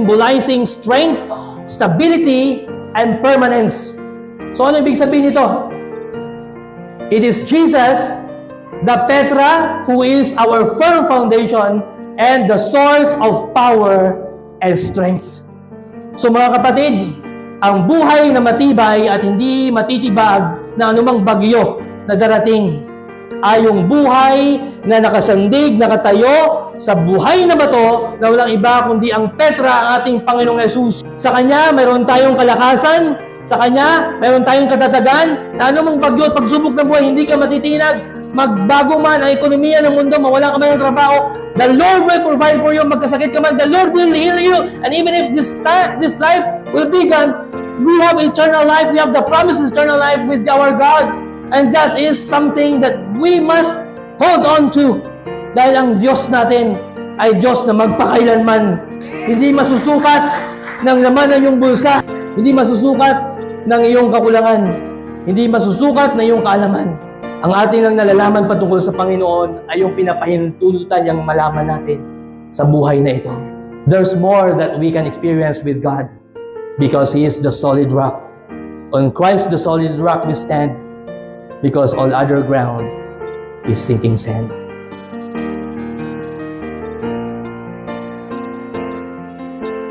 symbolizing strength, stability, and permanence. So ano ibig sabihin nito? It is Jesus, the Petra, who is our firm foundation and the source of power and strength. So mga kapatid, ang buhay na matibay at hindi matitibag na anumang bagyo na darating ay yung buhay na nakasandig, nakatayo sa buhay na bato na walang iba kundi ang Petra, ang ating Panginoong Yesus. Sa Kanya, mayroon tayong kalakasan. Sa Kanya, mayroon tayong katatagan na anumang bagyo at pagsubok ng buhay, hindi ka matitinag. Magbago man ang ekonomiya ng mundo, mawala ka man ng trabaho, the Lord will provide for you. Magkasakit ka man, the Lord will heal you. And even if this life will be gone, we have eternal life. We have the promised eternal life with our God. And that is something that we must hold on to. Dahil ang Diyos natin ay Diyos na magpakailanman. Hindi masusukat ng laman ng iyong bulsa. Hindi masusukat ng iyong kakulangan. Hindi masusukat ng iyong kaalaman. Ang ating lang nalalaman patungkol sa Panginoon ay yung pinapahintulutan niyang malaman natin sa buhay na ito. There's more that we can experience with God because He is the solid rock. On Christ, the solid rock, we stand because all other ground is sinking sand.